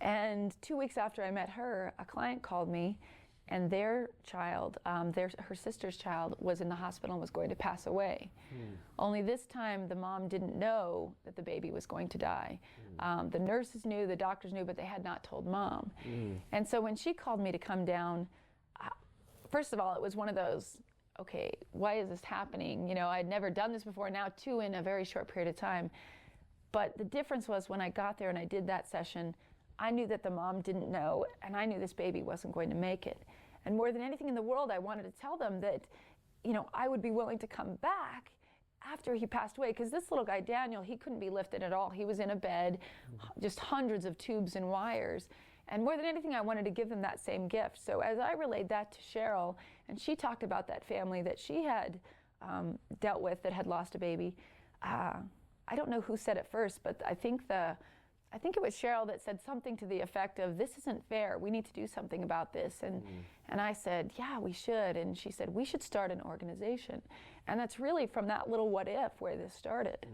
And 2 weeks after I met her, a client called me, and their child, her sister's child, was in the hospital and was going to pass away. Only this time, the mom didn't know that the baby was going to die. The nurses knew, the doctors knew, but they had not told mom. And so when she called me to come down, first of all, it was one of those, okay, why is this happening? You know, I'd never done this before, now 2 in a very short period of time. But the difference was when I got there and I did that session, I knew that the mom didn't know, and I knew this baby wasn't going to make it. And more than anything in the world, I wanted to tell them that, you know, I would be willing to come back after he passed away, because this little guy, Daniel, he couldn't be lifted at all. He was in a bed, just hundreds of tubes and wires. And more than anything, I wanted to give them that same gift. So as I relayed that to Cheryl, and she talked about that family that she had dealt with that had lost a baby, I don't know who said it first, but I think it was Cheryl that said something to the effect of, this isn't fair, we need to do something about this. And I said, yeah, we should. And she said, we should start an organization. And that's really from that little what if where this started.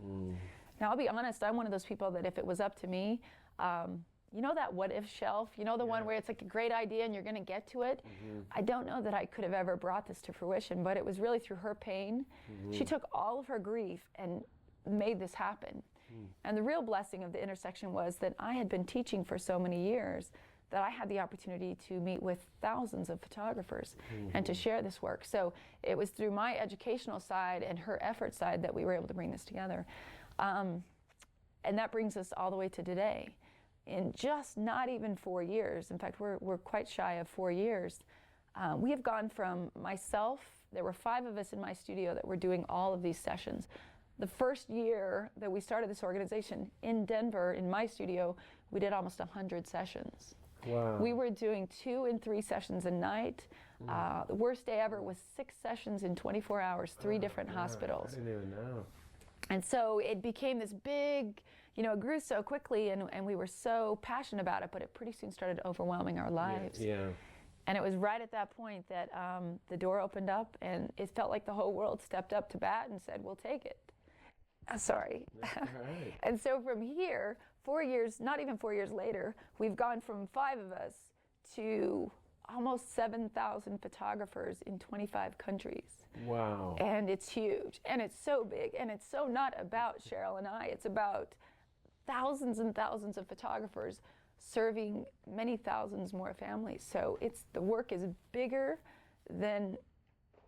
Now, I'll be honest, I'm one of those people that if it was up to me, you know that what if shelf, you know the one where it's like a great idea and you're going to get to it? I don't know that I could have ever brought this to fruition, but it was really through her pain. She took all of her grief and made this happen. And the real blessing of the intersection was that I had been teaching for so many years that I had the opportunity to meet with thousands of photographers and to share this work. So it was through my educational side and her effort side that we were able to bring this together. And that brings us all the way to today. In just not even 4 years, in fact, we're quite shy of 4 years, we have gone from myself, there were 5 of us in my studio that were doing all of these sessions. The first year that we started this organization in Denver, in my studio, we did almost 100 sessions. Wow. We were doing 2 and 3 sessions a night. The worst day ever was 6 sessions in 24 hours, 3 different hospitals. I didn't even know. And so it became this big, you know, it grew so quickly, and we were so passionate about it, but it pretty soon started overwhelming our lives. Yeah. And it was right at that point that the door opened up, and it felt like the whole world stepped up to bat and said, we'll take it. Sorry. Right. And so from here, 4 years, not even 4 years later, we've gone from 5 of us to almost 7,000 photographers in 25 countries. Wow. And it's huge, and it's so big, and it's so not about Cheryl and I, it's about thousands and thousands of photographers serving many thousands more families. So the work is bigger than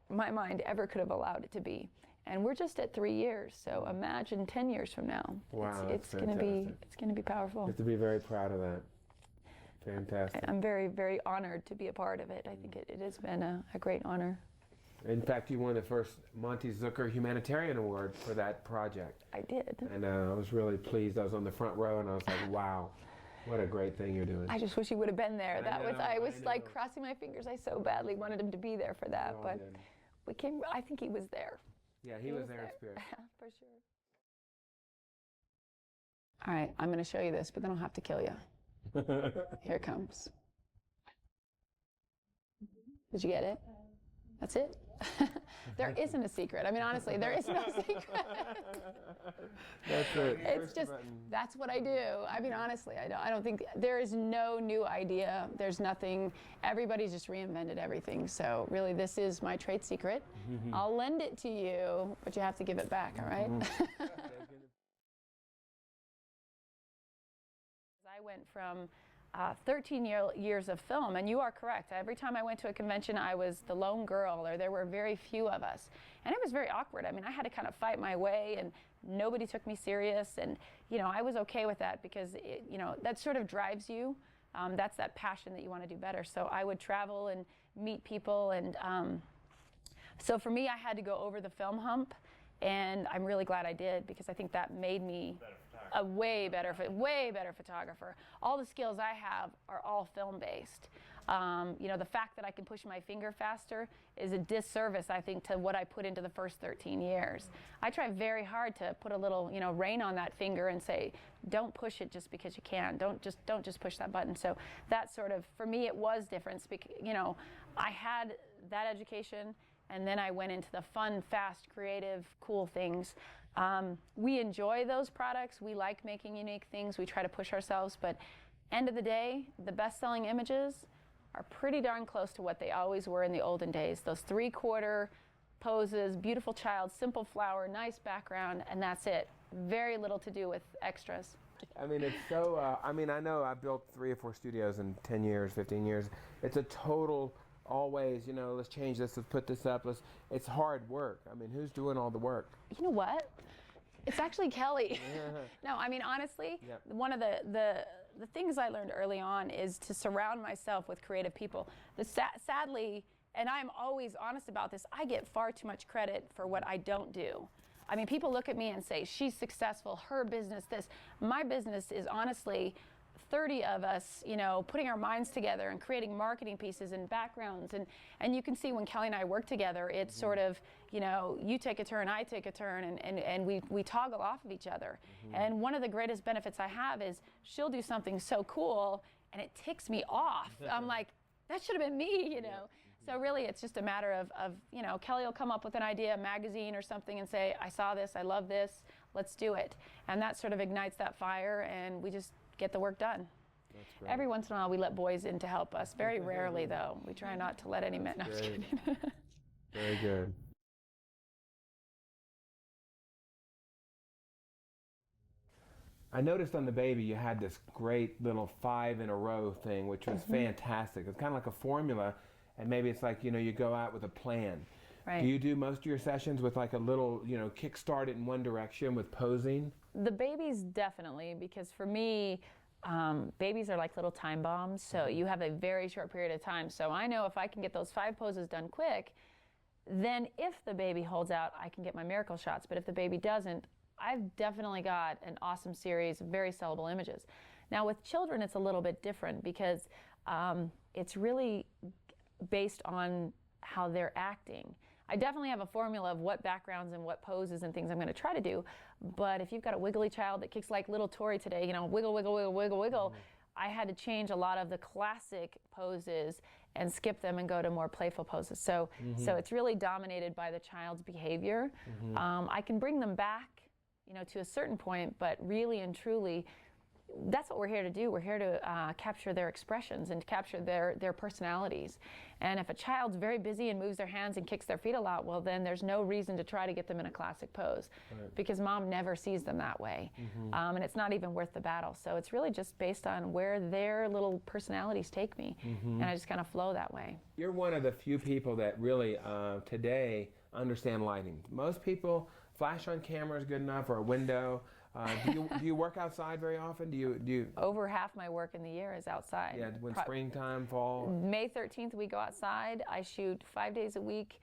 my mind ever could have allowed it to be. And we're just at 3 years, so imagine 10 years from now. Wow, it's going to be powerful. You have to be very proud of that. Fantastic. I'm very, very honored to be a part of it. I think it has been a great honor. In fact, you won the first Monty Zucker Humanitarian Award for that project. I did. And I was really pleased. I was on the front row, and I was like, wow, what a great thing you're doing. I just wish he would have been there. I was know. like crossing my fingers. I so badly wanted him to be there for that, but I think he was there. Yeah, he was there in spirit. For sure. All right, I'm going to show you this, but then I'll have to kill you. Here it comes. Did you get it? That's it? There isn't a secret. I mean, honestly, there is no secret. That's it. It's just, that's what I do. I mean, honestly, I don't think, there is no new idea. There's nothing, everybody's just reinvented everything. So really, this is my trade secret. I'll lend it to you, but you have to give it back, all right? I went from 13 years of film, and you are correct. Every time I went to a convention, I was the lone girl, or there were very few of us. And it was very awkward. I mean, I had to kind of fight my way, and nobody took me serious. And, you know, I was okay with that because, you know, that sort of drives you. That's that passion that you want to do better. So I would travel and meet people. And so for me, I had to go over the film hump. And I'm really glad I did, because I think that made me a way better photographer. All the skills I have are all film-based. You know, the fact that I can push my finger faster is a disservice, I think, to what I put into the first 13 years. I try very hard to put a little, you know, rein on that finger and say, don't push it just because you can. Don't just push that button. So that sort of, for me, it was different. You know, I had that education, and then I went into the fun, fast, creative, cool things. We enjoy those products. We like making unique things. We try to push ourselves, but End of the day, the best-selling images are pretty darn close to what they always were in the olden days. Those 3/4 poses, beautiful child, simple flower, nice background, and that's it. Very little to do with extras. I mean, it's so, I mean, I know I built 3 or 4 studios in 10 years, 15 years. It's a total, always, you know, let's change this, let's put this up, it's hard work. I mean, who's doing all the work? You know what? It's actually Kelly. No, I mean, honestly, Yep. one of the things I learned early on is to surround myself with creative people. Sadly, and I'm always honest about this, I get far too much credit for what I don't do. I mean, people look at me and say, she's successful, her business, this. My business is honestly 30 of us, you know, putting our minds together and creating marketing pieces and backgrounds. And you can see when Kelly and I work together, it's sort of, you know, you take a turn, I take a turn, and we toggle off of each other. And one of the greatest benefits I have is she'll do something so cool and it ticks me off. I'm like, that should have been me, you know. So really, it's just a matter of, you know, Kelly will come up with an idea, a magazine or something, and say, I saw this, I love this, let's do it. And that sort of ignites that fire, and we just get the work done. That's great. Every once in a while, we let boys in to help us. Very rarely, though. We try not to let any men. No, I'm just great. kidding. Very good. I noticed on the baby you had this great little 5 in a row thing, which was fantastic. It's kind of like a formula, and maybe it's like, you know, you go out with a plan. Right. Do you do most of your sessions with like a little, you know, kickstart it in one direction with posing? The babies definitely, because for me, babies are like little time bombs, so you have a very short period of time. So I know if I can get those 5 poses done quick, then if the baby holds out, I can get my miracle shots. But if the baby doesn't, I've definitely got an awesome series of very sellable images. Now with children, it's a little bit different because it's really based on how they're acting. I definitely have a formula of what backgrounds and what poses and things I'm going to try to do, but if you've got a wiggly child that kicks like little Tori today, you know, wiggle, wiggle, wiggle, wiggle, wiggle, I had to change a lot of the classic poses and skip them and go to more playful poses. So it's really dominated by the child's behavior. I can bring them back, you know, to a certain point, but really and truly, that's what we're here to do. We're here to capture their expressions and capture their personalities. And if a child's very busy and moves their hands and kicks their feet a lot, well, then there's no reason to try to get them in a classic pose because mom never sees them that way. And it's not even worth the battle. So it's really just based on where their little personalities take me. And I just kind of flow that way. You're one of the few people that really today understand lighting. Most people, flash on camera is good enough, or a window. Do you work outside very often? Do you? Over half my work in the year is outside. Yeah, when springtime, fall. May 13th, we go outside. I shoot 5 days a week.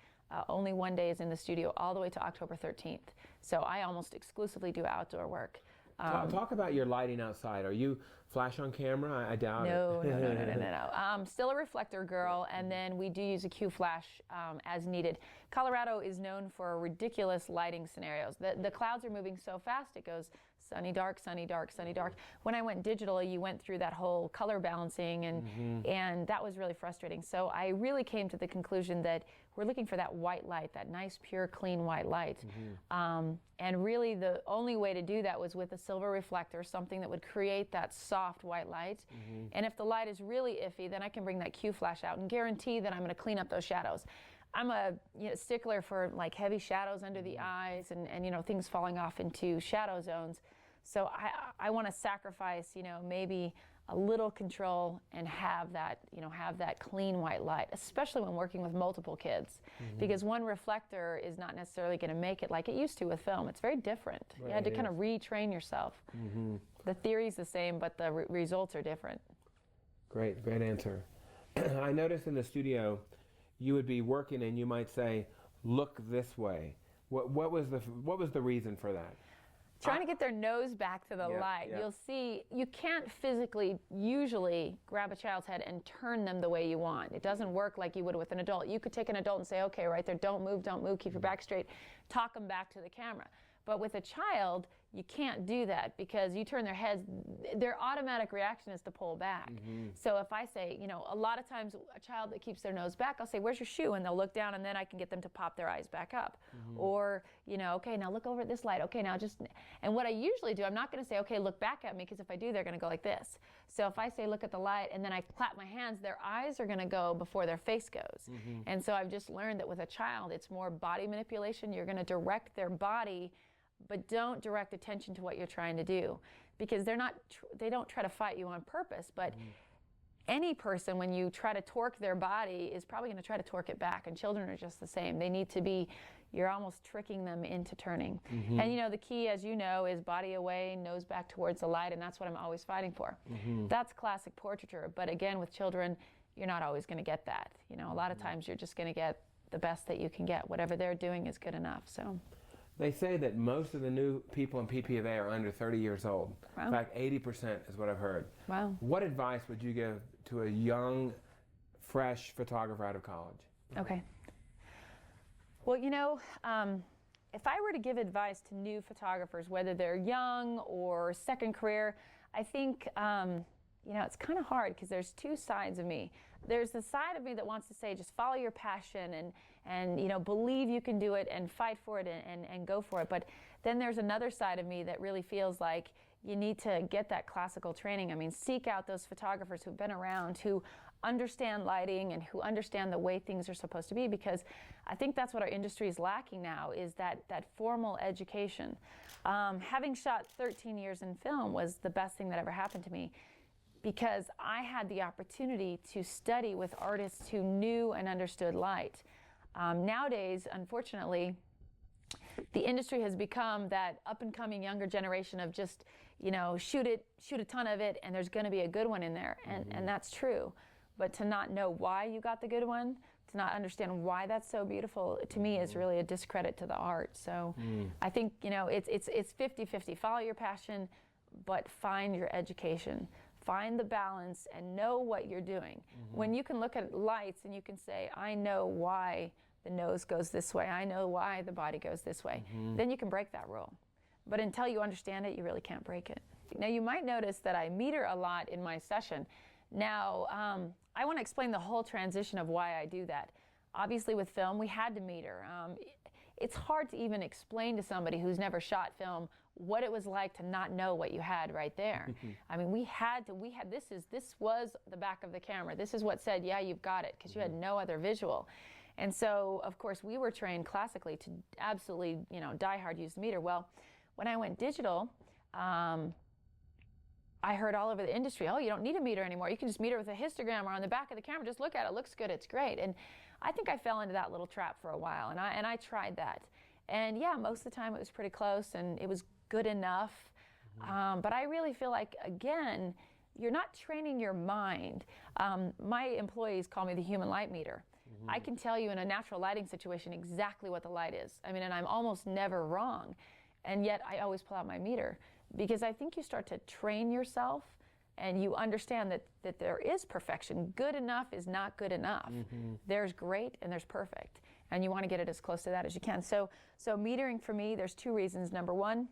Only 1 day is in the studio, all the way to October 13th. So I almost exclusively do outdoor work. Talk about your lighting outside. Are you flash on camera? I doubt No. it. No. Still a reflector girl, and then we do use a Q flash as needed. Colorado is known for ridiculous lighting scenarios. The clouds are moving so fast, it goes sunny, dark, sunny, dark, sunny, dark. When I went digital, you went through that whole color balancing, and that was really frustrating. So I really came to the conclusion that we're looking for that white light, that nice, pure, clean white light. And really the only way to do that was with a silver reflector, something that would create that soft white light. And if the light is really iffy, then I can bring that Q flash out and guarantee that I'm going to clean up those shadows. I'm a stickler for like heavy shadows under the eyes and you know, things falling off into shadow zones. So I want to sacrifice, you know, maybe a little control and have that, you know, have that clean white light, especially when working with multiple kids, because one reflector is not necessarily going to make it like it used to with film. It's very different. Right, you had to kind of retrain yourself. The theory's the same, but the results are different. Great answer. I noticed in the studio, you would be working and you might say, "Look this way." What was the reason for that? Trying to get their nose back to the light. Yeah. You'll see, you can't physically usually grab a child's head and turn them the way you want. It doesn't work like you would with an adult. You could take an adult and say, okay, right there, don't move, keep your back straight, talk them back to the camera. But with a child, you can't do that because you turn their heads, their automatic reaction is to pull back. So if I say, you know, a lot of times a child that keeps their nose back, I'll say, where's your shoe? And they'll look down, and then I can get them to pop their eyes back up. Or, you know, okay, now look over at this light. Okay, now just, and what I usually do, I'm not going to say, okay, look back at me, because if I do, they're going to go like this. So if I say, look at the light, and then I clap my hands, their eyes are going to go before their face goes. And so I've just learned that with a child, it's more body manipulation. You're going to direct their body, but don't direct attention to what you're trying to do, because they don't try to fight you on purpose. But any person, when you try to torque their body, is probably going to try to torque it back. And children are just the same. They need to be, you're almost tricking them into turning. And you know, the key, as you know, is body away, nose back towards the light, and that's what I'm always fighting for. That's classic portraiture. But again, with children, you're not always going to get that. You know, a lot of times you're just going to get the best that you can get. Whatever they're doing is good enough. So. They say that most of the new people in PPFA are under 30 years old. Wow. In fact, 80% is what I've heard. Wow. What advice would you give to a young, fresh photographer out of college? Okay. Well, you know, if I were to give advice to new photographers, whether they're young or second career, I think, you know, it's kind of hard because there's two sides of me. There's the side of me that wants to say, just follow your passion and you know, believe you can do it and fight for it and go for it. But then there's another side of me that really feels like you need to get that classical training. I mean, seek out those photographers who've been around, who understand lighting and who understand the way things are supposed to be, because I think that's what our industry is lacking now, is that formal education. Having shot 13 years in film was the best thing that ever happened to me, because I had the opportunity to study with artists who knew and understood light. Nowadays, unfortunately, the industry has become that up-and-coming younger generation of just, you know, shoot a ton of it, and there's going to be a good one in there, and that's true. But to not know why you got the good one, to not understand why that's so beautiful, to me is really a discredit to the art. So I think, you know, it's 50-50. Follow your passion, but find your education. Find the balance and know what you're doing. When you can look at lights and you can say, I know why the nose goes this way, I know why the body goes this way, then you can break that rule. But until you understand it, you really can't break it. Now, you might notice that I meter a lot in my session. Now, I want to explain the whole transition of why I do that. Obviously, with film, we had to meter. It's hard to even explain to somebody who's never shot film what it was like to not know what you had right there. I mean, this was the back of the camera. This is what said, yeah, you've got it, because you had no other visual. And so, of course, we were trained classically to absolutely, you know, die hard use the meter. Well, when I went digital, I heard all over the industry, oh, you don't need a meter anymore. You can just meter with a histogram or on the back of the camera. Just look at it. It looks good. It's great. And I think I fell into that little trap for a while, and I tried that. And yeah, most of the time it was pretty close, and it was good enough. But I really feel like, again, you're not training your mind. My employees call me the human light meter. I can tell you in a natural lighting situation exactly what the light is. I mean, and I'm almost never wrong. And yet I always pull out my meter, because I think you start to train yourself and you understand that there is perfection. Good enough is not good enough. There's great and there's perfect. And you want to get it as close to that as you can. So metering for me, there's two reasons. Number one,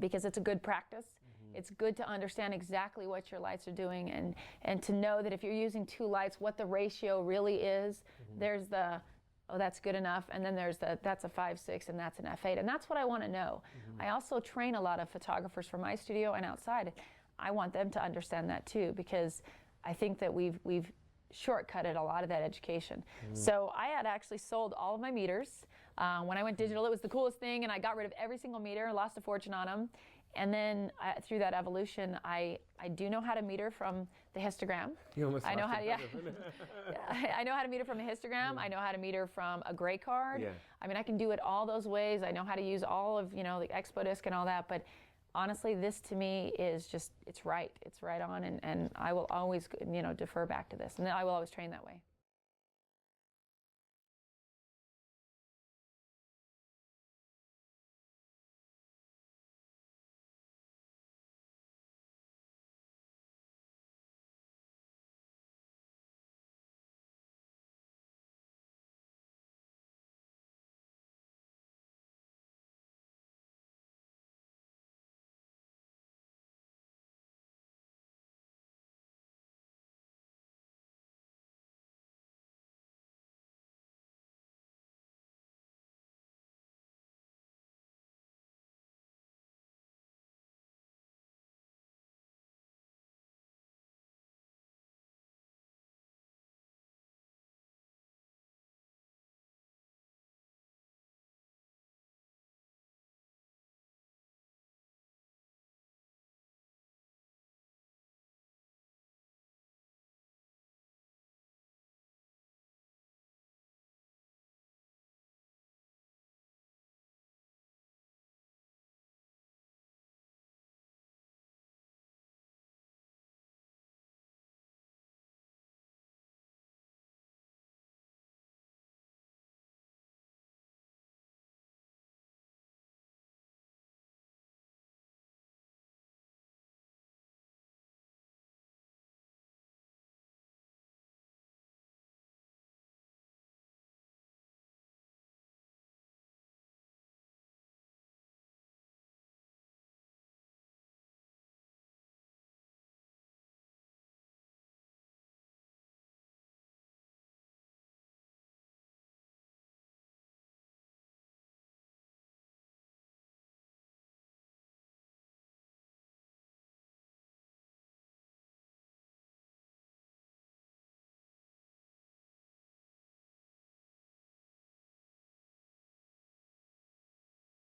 because it's a good practice. It's good to understand exactly what your lights are doing, and to know that if you're using two lights, what the ratio really is. There's the, oh, that's good enough, and then there's the, that's a 5/6 and that's an f8, and that's what I want to know. I also train a lot of photographers from my studio and outside. I want them to understand that too, because I think that we've shortcutted a lot of that education. So I had actually sold all of my meters. When I went digital, it was the coolest thing, and I got rid of every single meter, lost a fortune on them. And then through that evolution, I do know how to meter from the histogram. You almost I know how to, yeah. I know how to meter from a histogram. I know how to meter from a gray card. Yeah. I mean, I can do it all those ways. I know how to use all of, you know, the Expo disc and all that. But honestly, this to me is just, it's right on, and I will always, you know, defer back to this, and I will always train that way.